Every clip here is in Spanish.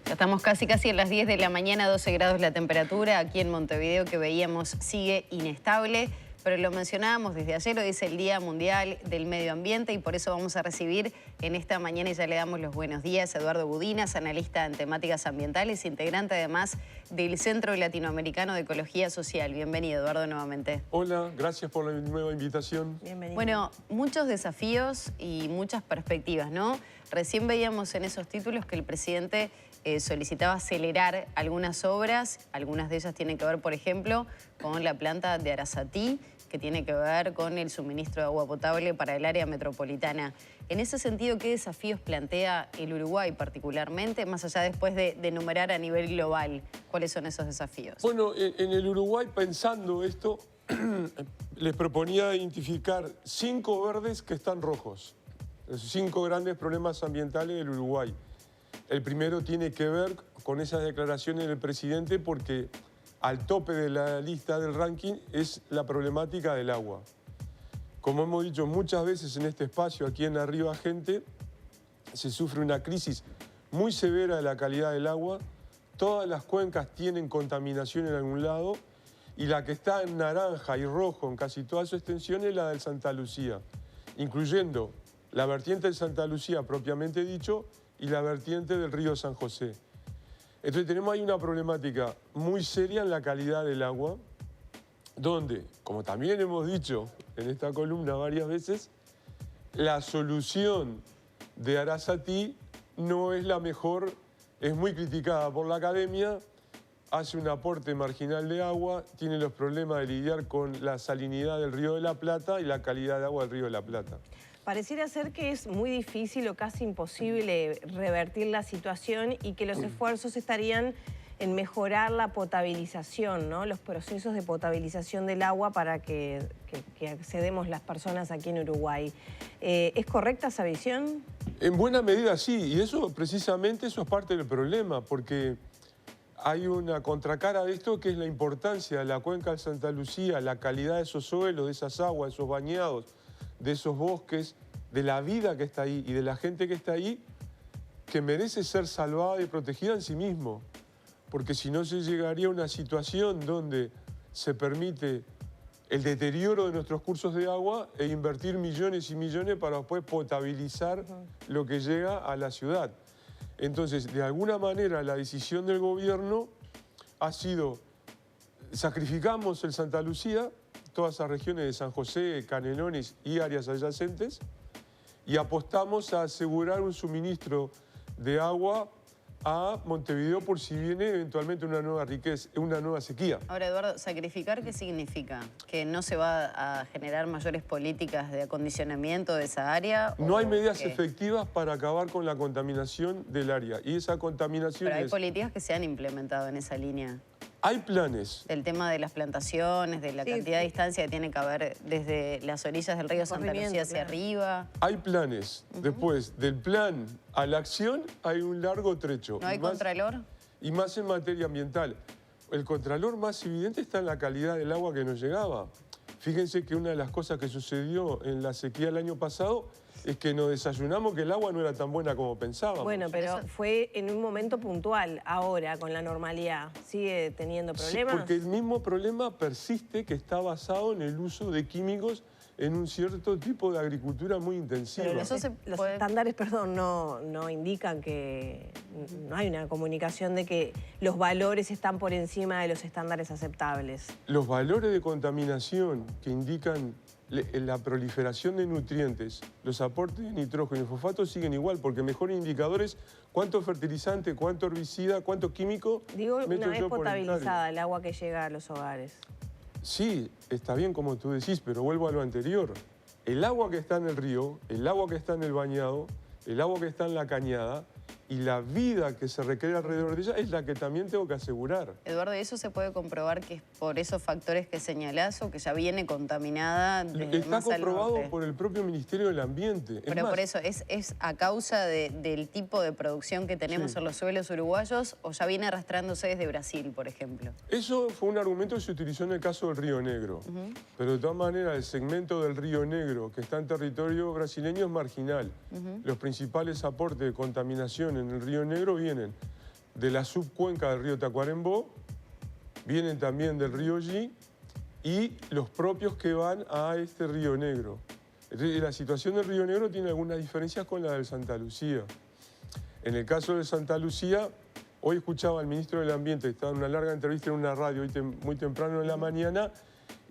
Ya estamos casi en las 10 de la mañana, 12 grados la temperatura. Aquí en Montevideo, que veíamos, sigue inestable. Pero lo mencionábamos desde ayer, hoy es el Día Mundial del Medio Ambiente y por eso vamos a recibir en esta mañana, y ya le damos los buenos días, a Eduardo Budinas, analista en temáticas ambientales, integrante además del Centro Latinoamericano de Ecología Social. Bienvenido, Eduardo, nuevamente. Hola, gracias por la nueva invitación. Bienvenido. Bueno, muchos desafíos y muchas perspectivas, ¿no? Recién veíamos en esos títulos que el presidente solicitaba acelerar algunas obras. Algunas de ellas tienen que ver, por ejemplo, con la planta de Arasatí, que tiene que ver con el suministro de agua potable para el área metropolitana. En ese sentido, ¿qué desafíos plantea el Uruguay particularmente, más allá después de enumerar a nivel global? ¿Cuáles son esos desafíos? Bueno, en el Uruguay, pensando esto, les proponía identificar 5 verdes que están rojos. Los 5 grandes problemas ambientales del Uruguay. El primero tiene que ver con esas declaraciones del presidente porque al tope de la lista del ranking es la problemática del agua. Como hemos dicho muchas veces en este espacio, aquí en Arriba Gente, se sufre una crisis muy severa de la calidad del agua. Todas las cuencas tienen contaminación en algún lado y la que está en naranja y rojo en casi toda su extensión es la del Santa Lucía, incluyendo la vertiente de Santa Lucía propiamente dicho y la vertiente del río San José. Entonces tenemos ahí una problemática muy seria en la calidad del agua, donde, como también hemos dicho en esta columna varias veces, la solución de Arasatí no es la mejor, es muy criticada por la academia, hace un aporte marginal de agua, tiene los problemas de lidiar con la salinidad del Río de la Plata y la calidad de agua del Río de la Plata. Pareciera ser que es muy difícil o casi imposible revertir la situación y que los esfuerzos estarían en mejorar la potabilización, ¿no? Los procesos de potabilización del agua para que accedemos las personas aquí en Uruguay. ¿Es correcta esa visión? En buena medida sí, y eso precisamente eso es parte del problema, porque hay una contracara de esto que es la importancia de la cuenca de Santa Lucía, la calidad de esos suelos, de esas aguas, de esos bañados, de esos bosques, de la vida que está ahí y de la gente que está ahí, que merece ser salvada y protegida en sí mismo. Porque si no se llegaría a una situación donde se permite el deterioro de nuestros cursos de agua e invertir millones y millones para después potabilizar lo que llega a la ciudad. Entonces, de alguna manera, la decisión del gobierno ha sido, sacrificamos el Santa Lucía, todas esas regiones de San José, Canelones y áreas adyacentes, y apostamos a asegurar un suministro de agua a Montevideo por si viene eventualmente una nueva riqueza, una nueva sequía. Ahora, Eduardo, ¿sacrificar qué significa? ¿Que no se va a generar mayores políticas de acondicionamiento de esa área? No hay medidas efectivas para acabar con la contaminación del área. Y esa contaminación Pero hay políticas que se han implementado en esa línea. Hay planes. El tema de las plantaciones, de la cantidad de distancia que tiene que haber desde las orillas del río Santa Lucía hacia arriba. Hay planes. Después, del plan a la acción hay un largo trecho. ¿No hay contralor? Y más en materia ambiental. El contralor más evidente está en la calidad del agua que nos llegaba. Fíjense que una de las cosas que sucedió en la sequía del año pasado es que nos desayunamos que el agua no era tan buena como pensábamos. Bueno, pero fue en un momento puntual. Ahora, con la normalidad, ¿sigue teniendo problemas? Sí, porque el mismo problema persiste, que está basado en el uso de químicos en un cierto tipo de agricultura muy intensiva. Pero los estándares, perdón, no indican que no hay una comunicación de que los valores están por encima de los estándares aceptables. Los valores de contaminación que indican la proliferación de nutrientes, los aportes de nitrógeno y fosfato siguen igual, porque mejor indicador es cuánto fertilizante, cuánto herbicida, cuánto químico. Digo, una vez potabilizada el agua que llega a los hogares. Sí, está bien como tú decís, pero vuelvo a lo anterior. El agua que está en el río, el agua que está en el bañado, el agua que está en la cañada y la vida que se recrea alrededor de ella es la que también tengo que asegurar. Eduardo, ¿eso se puede comprobar que es por esos factores que señalás o que ya viene contaminada desde Está más al comprobado norte? por el propio Ministerio del Ambiente. Pero por eso, ¿es a causa del tipo de producción que tenemos en los suelos uruguayos o ya viene arrastrándose desde Brasil, por ejemplo? Eso fue un argumento que se utilizó en el caso del Río Negro. Pero de todas maneras, el segmento del Río Negro que está en territorio brasileño es marginal. Los principales aportes de contaminación en el Río Negro vienen de la subcuenca del río Tacuarembó, vienen también del río Yi y los propios que van a este río Negro. Entonces, la situación del río Negro tiene algunas diferencias con la del Santa Lucía. En el caso de Santa Lucía, hoy escuchaba al ministro del Ambiente, que estaba en una larga entrevista en una radio muy temprano en la mañana,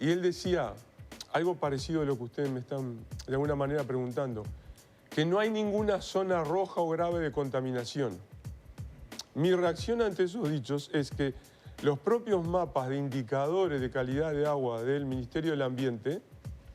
y él decía algo parecido a lo que ustedes me están de alguna manera preguntando, que no hay ninguna zona roja o grave de contaminación. Mi reacción ante esos dichos es que los propios mapas de indicadores de calidad de agua del Ministerio del Ambiente,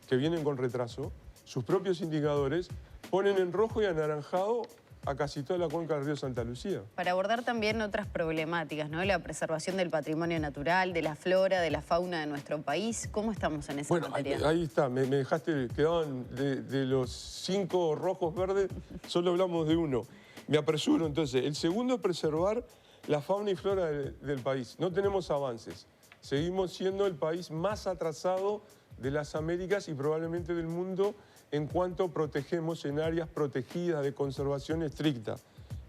que vienen con retraso, sus propios indicadores ponen en rojo y anaranjado a casi toda la cuenca del río Santa Lucía. Para abordar también otras problemáticas, ¿no? La preservación del patrimonio natural, de la flora, de la fauna de nuestro país. ¿Cómo estamos en esa materia? Ahí está, me dejaste, quedaban de los 5 rojos verdes, solo hablamos de uno. Me apresuro entonces. El segundo es preservar la fauna y flora del país. No tenemos avances. Seguimos siendo el país más atrasado de las Américas y probablemente del mundo en cuanto protegemos en áreas protegidas de conservación estricta.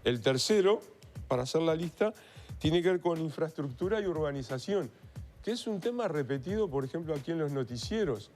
El tercero, para hacer la lista, tiene que ver con infraestructura y urbanización, que es un tema repetido, por ejemplo, aquí en los noticieros.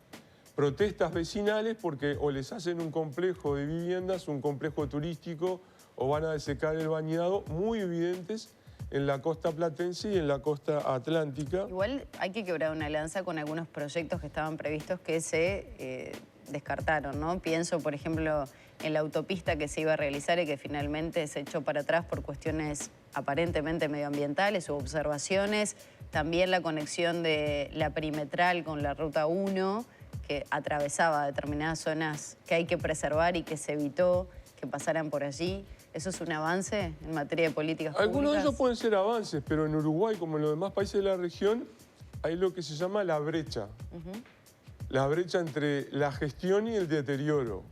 Protestas vecinales porque o les hacen un complejo de viviendas, un complejo turístico, o van a desecar el bañado, muy evidentes en la costa platense y en la costa atlántica. Igual hay que quebrar una lanza con algunos proyectos que estaban previstos que se descartaron, ¿no? Pienso, por ejemplo, en la autopista que se iba a realizar y que finalmente se echó para atrás por cuestiones aparentemente medioambientales u observaciones. También la conexión de la perimetral con la Ruta 1, que atravesaba determinadas zonas que hay que preservar y que se evitó que pasaran por allí. ¿Eso es un avance en materia de políticas públicas? Algunos de ellos pueden ser avances, pero en Uruguay, como en los demás países de la región, hay lo que se llama la brecha. La brecha entre la gestión y el deterioro.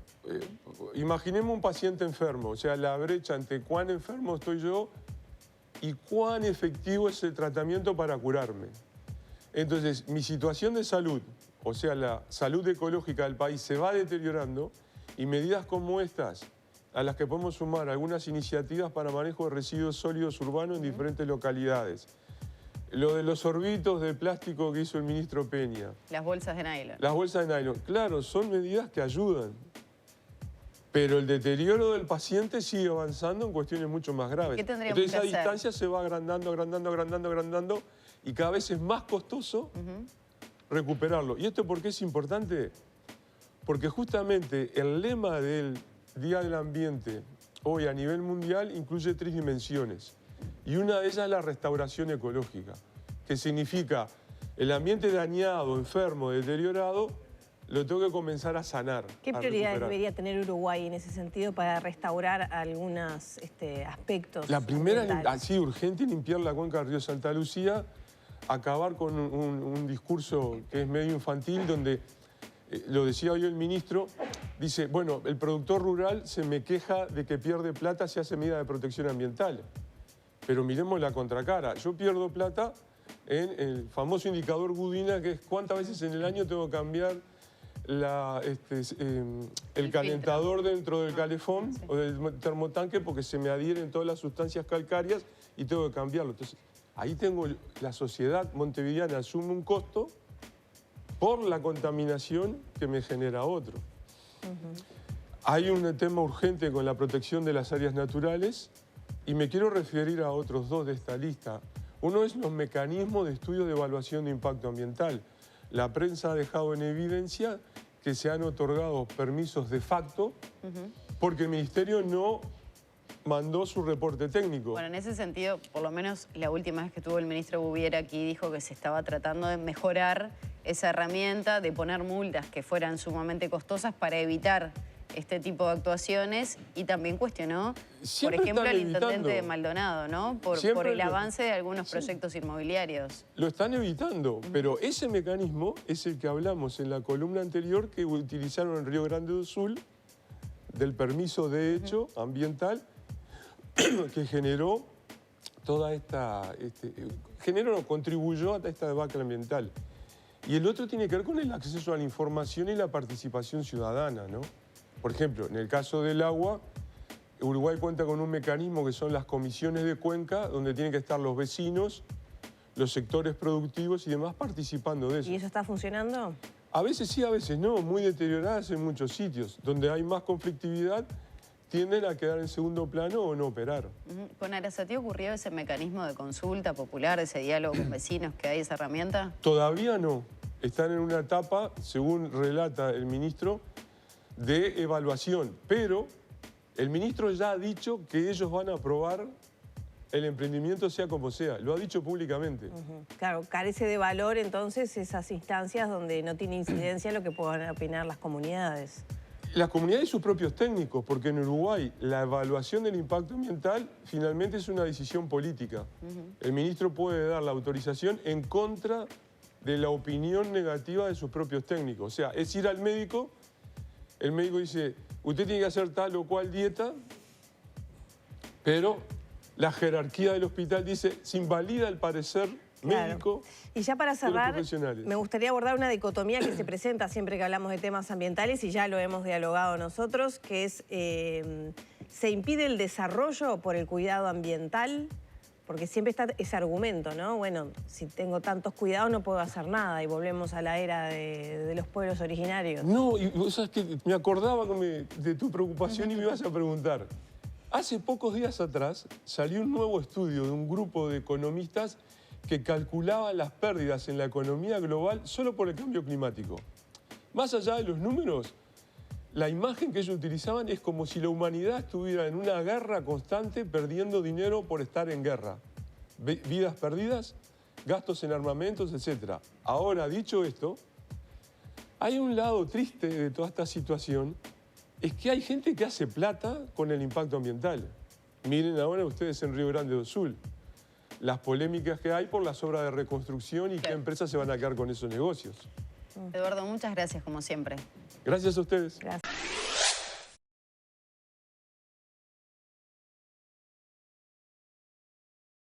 Imaginemos un paciente enfermo, o sea, la brecha entre cuán enfermo estoy yo y cuán efectivo es el tratamiento para curarme. Entonces, mi situación de salud, o sea, la salud ecológica del país se va deteriorando y medidas como estas, a las que podemos sumar algunas iniciativas para manejo de residuos sólidos urbanos en diferentes localidades. Lo de los sorbitos de plástico que hizo el ministro Peña. Las bolsas de nylon. Las bolsas de nylon. Claro, son medidas que ayudan. Pero el deterioro del paciente sigue avanzando en cuestiones mucho más graves. ¿Qué tendríamos Entonces que esa hacer? distancia se va agrandando y cada vez es más costoso recuperarlo. ¿Y esto por qué es importante? Porque justamente el lema del Día del Ambiente hoy a nivel mundial incluye 3 dimensiones. Y una de ellas es la restauración ecológica, que significa el ambiente dañado, enfermo, deteriorado, lo tengo que comenzar a sanar. ¿Qué prioridades debería tener Uruguay en ese sentido para restaurar algunos aspectos? La primera, ambientales? así urgente, limpiar la cuenca del río Santa Lucía, acabar con un discurso que es medio infantil, donde, lo decía hoy el ministro, dice, bueno, el productor rural se me queja de que pierde plata si hace medidas de protección ambiental. Pero miremos la contracara. Yo pierdo plata en el famoso indicador Gudina, que es cuántas veces en el año tengo que cambiar el calentador dentro del calefón o del termotanque porque se me adhieren todas las sustancias calcáreas y tengo que cambiarlo. Entonces, ahí tengo la sociedad montevideana asume un costo por la contaminación que me genera otro. Hay un tema urgente con la protección de las áreas naturales y me quiero referir a otros 2 de esta lista. Uno es los mecanismos de estudio de evaluación de impacto ambiental. La prensa ha dejado en evidencia que se han otorgado permisos de facto porque el Ministerio no mandó su reporte técnico. Bueno, en ese sentido, por lo menos la última vez que tuvo el ministro Bouvier aquí, dijo que se estaba tratando de mejorar esa herramienta, de poner multas que fueran sumamente costosas para evitar este tipo de actuaciones y también cuestionó, Siempre por ejemplo, están al intendente evitando. de Maldonado, ¿no? Por el avance de algunos proyectos inmobiliarios. Lo están evitando, pero ese mecanismo es el que hablamos en la columna anterior que utilizaron en Río Grande do Sul, del permiso de hecho ambiental, que generó toda esta... contribuyó a esta debacle ambiental. Y el otro tiene que ver con el acceso a la información y la participación ciudadana, ¿no? Por ejemplo, en el caso del agua, Uruguay cuenta con un mecanismo que son las comisiones de cuenca, donde tienen que estar los vecinos, los sectores productivos y demás participando de eso. ¿Y eso está funcionando? A veces sí, a veces no, muy deterioradas en muchos sitios. Donde hay más conflictividad, tienden a quedar en segundo plano o no operar. ¿Con Arasatí ocurrió ese mecanismo de consulta popular, ese diálogo con vecinos, que hay esa herramienta? Todavía no. Están en una etapa, según relata el ministro, de evaluación. Pero el ministro ya ha dicho que ellos van a aprobar el emprendimiento sea como sea. Lo ha dicho públicamente. Claro, carece de valor entonces esas instancias donde no tiene incidencia lo que puedan opinar las comunidades. Las comunidades y sus propios técnicos, porque en Uruguay la evaluación del impacto ambiental finalmente es una decisión política. El ministro puede dar la autorización en contra de la opinión negativa de sus propios técnicos. O sea, es ir al médico, el médico dice, usted tiene que hacer tal o cual dieta, pero la jerarquía del hospital dice, se invalida el parecer médico. Y ya para cerrar, profesionales. me gustaría abordar una dicotomía que se presenta siempre que hablamos de temas ambientales y ya lo hemos dialogado nosotros, que es, ¿se impide el desarrollo por el cuidado ambiental? Porque siempre está ese argumento, ¿no? Bueno, si tengo tantos cuidados no puedo hacer nada y volvemos a la era de los pueblos originarios. No, y vos sabés que me acordaba de tu preocupación y me ibas a preguntar. Hace pocos días atrás salió un nuevo estudio de un grupo de economistas que calculaba las pérdidas en la economía global solo por el cambio climático. Más allá de los números, la imagen que ellos utilizaban es como si la humanidad estuviera en una guerra constante perdiendo dinero por estar en guerra. Vidas perdidas, gastos en armamentos, etc. Ahora, dicho esto, hay un lado triste de toda esta situación, es que hay gente que hace plata con el impacto ambiental. Miren ahora ustedes en Río Grande do Sul, las polémicas que hay por las obras de reconstrucción y qué empresas se van a quedar con esos negocios. Eduardo, muchas gracias como siempre. Gracias a ustedes. Gracias.